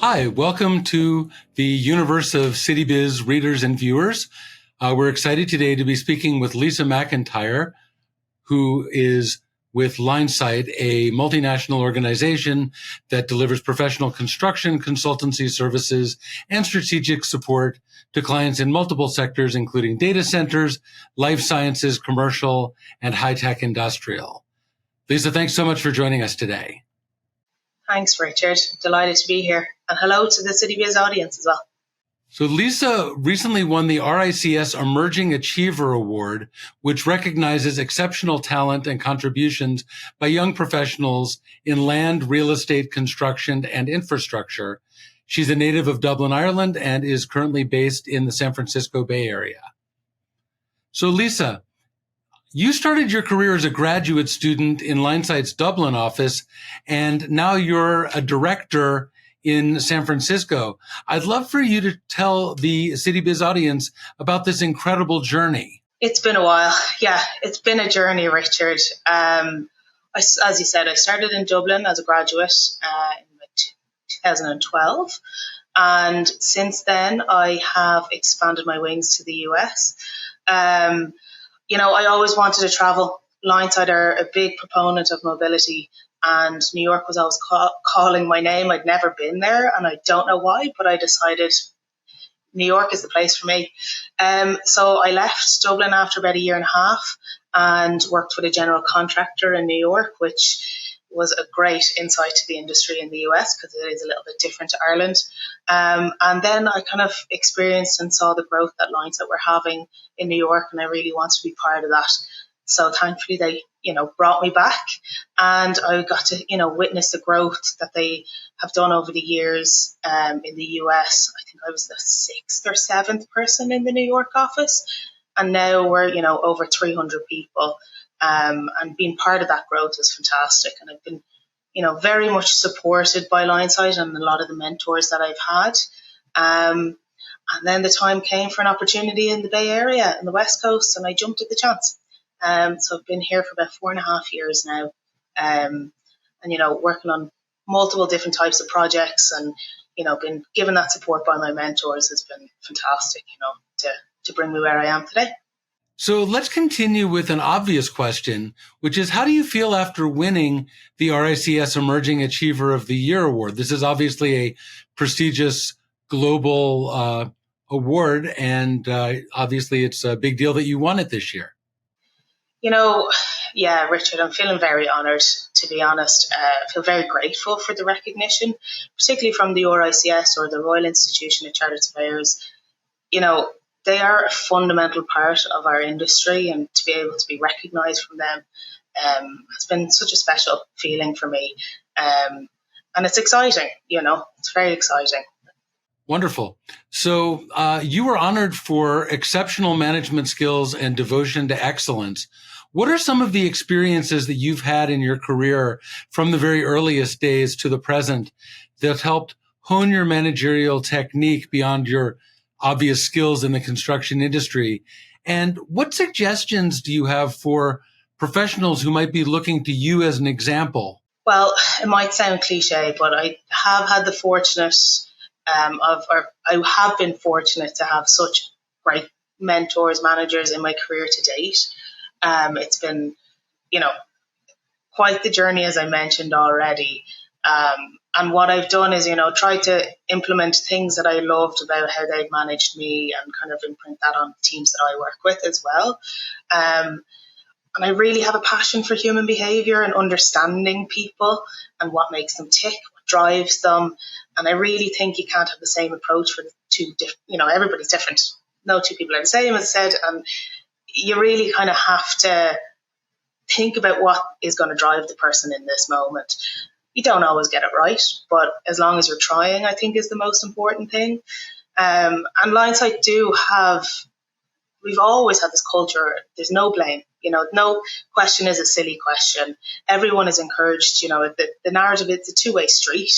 Hi, welcome to the universe of CityBiz readers and viewers. We're excited today to be speaking with Lisa McIntyre, who is with Linesight, a multinational organization that delivers professional construction, consultancy services, and strategic support to clients in multiple sectors, including data centers, life sciences, commercial, and high-tech industrial. Lisa, thanks so much for joining us today. Thanks, Richard. Delighted to be here. And hello to the CityBiz audience as well. So Lisa recently won the RICS Emerging Achiever Award, which recognizes exceptional talent and contributions by young professionals in land, real estate, construction, and infrastructure. She's a native of Dublin, Ireland, and is currently based in the San Francisco Bay Area. So Lisa, you started your career as a graduate student in Linesight's Dublin office, and now you're a director in San Francisco. I'd love for you to tell the CityBiz audience about this incredible journey. It's been a while. Yeah, it's been a journey, Richard. As you said, I started in Dublin as a graduate in 2012. And since then, I have expanded my wings to the US. I always wanted to travel. Linesight are a big proponent of mobility, and New York was always calling my name. I'd never been there, and I don't know why, but I decided New York is the place for me. So I left Dublin after about a year and a half and worked with a general contractor in New York, which was a great insight to the industry in the US because it is a little bit different to Ireland. And then I kind of experienced and saw the growth that Linesight were having in New York, and I really wanted to be part of that. So thankfully they, brought me back, and I got to, witness the growth that they have done over the years in the US. I think I was the 6th or 7th person in the New York office, and now we're, over 300 people. And being part of that growth was fantastic. And I've been, very much supported by Linesight and a lot of the mentors that I've had. And then the time came for an opportunity in the Bay Area in the West Coast, and I jumped at the chance. So I've been here for about 4.5 years now, and, working on multiple different types of projects, and, been given that support by my mentors has been fantastic, to bring me where I am today. So let's continue with an obvious question, which is, how do you feel after winning the RICS Emerging Achiever of the Year award? This is obviously a prestigious global award, and obviously it's a big deal that you won it this year. Yeah, Richard, I'm feeling very honoured, to be honest. I feel very grateful for the recognition, particularly from the RICS, or the Royal Institution of Chartered Surveyors. They are a fundamental part of our industry, and to be able to be recognised from them has been such a special feeling for me. And it's exciting, it's very exciting. Wonderful. So you were honored for exceptional management skills and devotion to excellence. What are some of the experiences that you've had in your career from the very earliest days to the present that helped hone your managerial technique beyond your obvious skills in the construction industry? And what suggestions do you have for professionals who might be looking to you as an example? Well, it might sound cliche, but I have had the I have been fortunate to have such great mentors, managers in my career to date. It's been, quite the journey, as I mentioned already. And what I've done is, try to implement things that I loved about how they've managed me, and kind of imprint that on the teams that I work with as well. And I really have a passion for human behavior and understanding people and what makes them tick, what drives them. And I really think you can't have the same approach for the two different, everybody's different. No two people are the same, as I said. And you really kind of have to think about what is going to drive the person in this moment. You don't always get it right, but as long as you're trying, I think is the most important thing. And Linesight we've always had this culture. There's no blame. No question is a silly question. Everyone is encouraged. The narrative, it's a two-way street.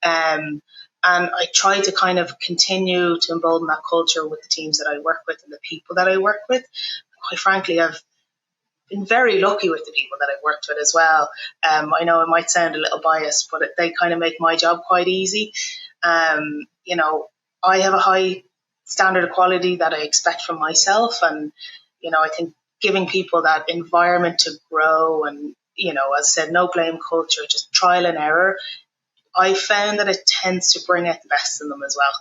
And I try to kind of continue to embolden that culture with the teams that I work with and the people that I work with. Quite frankly, I've been very lucky with the people that I've worked with as well. I know it might sound a little biased, but they kind of make my job quite easy. I have a high standard of quality that I expect from myself. And, I think giving people that environment to grow and, as I said, no blame culture, just trial and error, I found that it tends to bring out the best in them as well.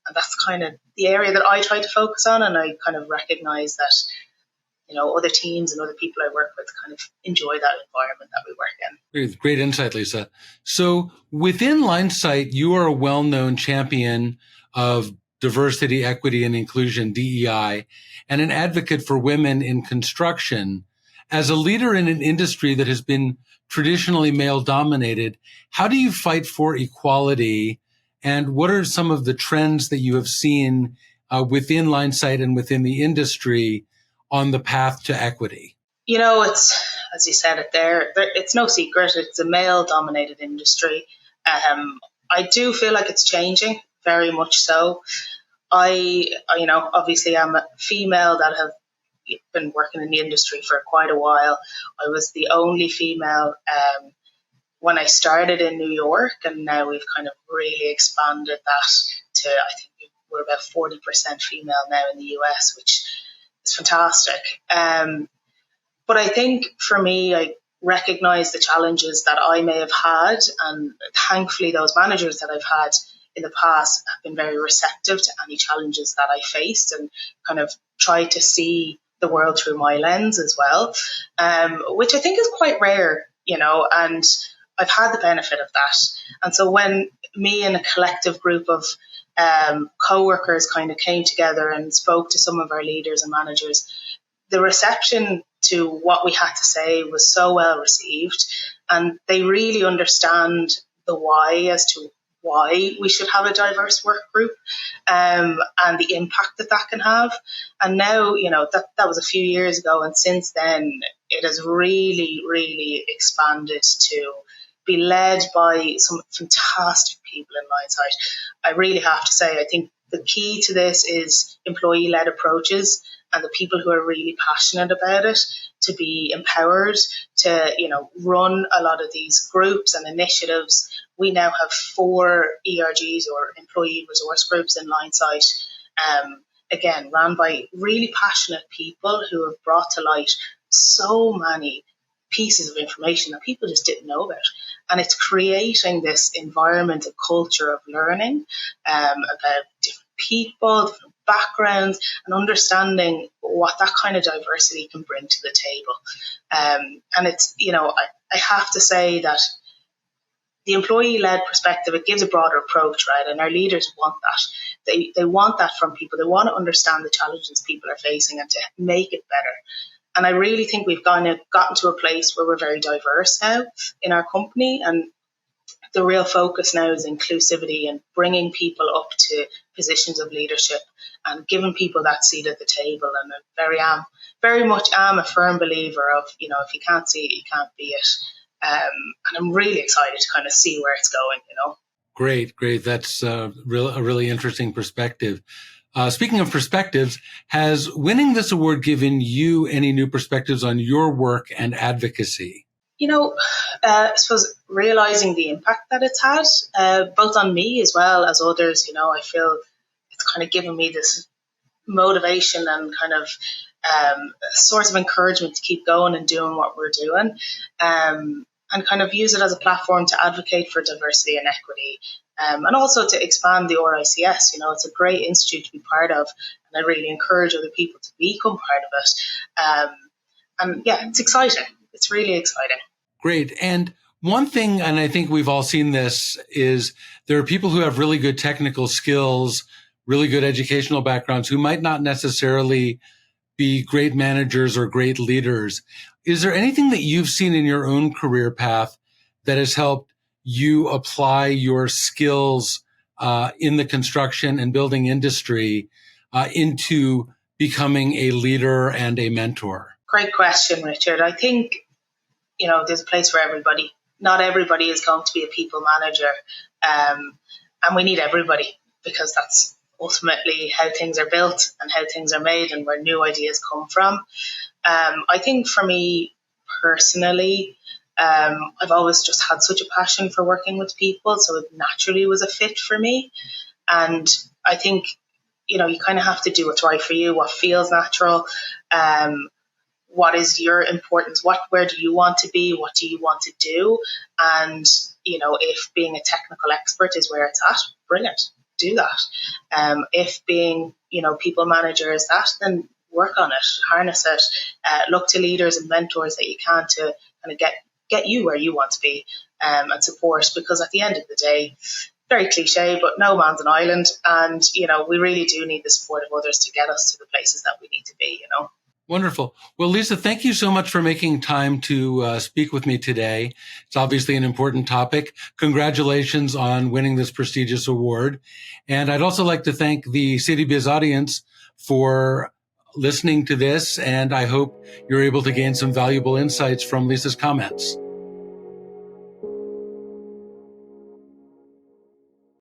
And that's kind of the area that I try to focus on. And I kind of recognize that, other teams and other people I work with kind of enjoy that environment that we work in. Great insight, Lisa. So within Linesight, you are a well-known champion of diversity, equity, and inclusion, DEI, and an advocate for women in construction. As a leader in an industry that has been traditionally male-dominated, how do you fight for equality, and what are some of the trends that you have seen within Linesight and within the industry on the path to equity? It's, as you said it there, it's no secret. It's a male-dominated industry. I do feel like it's changing, very much so. I obviously I'm a female that have been working in the industry for quite a while. I was the only female when I started in New York, and now we've kind of really expanded that to, I think we're about 40% female now in the US, which is fantastic. But I think for me, I recognize the challenges that I may have had, and thankfully those managers that I've had in the past have been very receptive to any challenges that I faced and kind of try to see the world through my lens as well, which I think is quite rare, and I've had the benefit of that. And so when me and a collective group of co-workers kind of came together and spoke to some of our leaders and managers, the reception to what we had to say was so well received, and they really understand the why as to why we should have a diverse work group, and the impact that can have. And now, that was a few years ago, and since then it has really, really expanded to be led by some fantastic people in Linesight. I really have to say, I think the key to this is employee-led approaches and the people who are really passionate about it to be empowered to, run a lot of these groups and initiatives. We now have 4 ERGs, or employee resource groups, in Linesight, again, run by really passionate people who have brought to light so many pieces of information that people just didn't know about. And it's creating this environment, a culture of learning about different people, different backgrounds, and understanding what that kind of diversity can bring to the table. And it's, I have to say that the employee-led perspective, it gives a broader approach, right? And our leaders want that. They want that from people. They want to understand the challenges people are facing and to make it better. And I really think we've gotten to a place where we're very diverse now in our company. And the real focus now is inclusivity and bringing people up to positions of leadership and giving people that seat at the table. And I very much am a firm believer of, if you can't see it, you can't be it. And I'm really excited to kind of see where it's going, Great. That's a really interesting perspective. Speaking of perspectives, has winning this award given you any new perspectives on your work and advocacy? I suppose realizing the impact that it's had, both on me as well as others, I feel it's kind of given me this motivation and kind of a source of encouragement to keep going and doing what we're doing, and kind of use it as a platform to advocate for diversity and equity, and also to expand the RICS. It's a great institute to be part of, and I really encourage other people to become part of it. And yeah, it's exciting. It's really exciting. Great. And one thing, and I think we've all seen this, is there are people who have really good technical skills, really good educational backgrounds, who might not necessarily be great managers or great leaders. Is there anything that you've seen in your own career path that has helped you apply your skills in the construction and building industry into becoming a leader and a mentor? Great question, Richard. I think, there's a place for everybody. Not everybody is going to be a people manager. And we need everybody, because that's ultimately how things are built and how things are made and where new ideas come from. I think for me personally, I've always just had such a passion for working with people, so it naturally was a fit for me. And I think, you kind of have to do what's right for you, what feels natural, what is your importance, where do you want to be, what do you want to do, and if being a technical expert is where it's at, brilliant, do that. If being people manager is that, then work on it, harness it, look to leaders and mentors that you can to kind of get you where you want to be, and support, because at the end of the day, very cliche, but no man's an island, and we really do need the support of others to get us to the places that we need to be. Wonderful. Well, Lisa, thank you so much for making time to speak with me today. It's obviously an important topic. Congratulations on winning this prestigious award. And I'd also like to thank the CityBiz audience for listening to this, and I hope you're able to gain some valuable insights from Lisa's comments.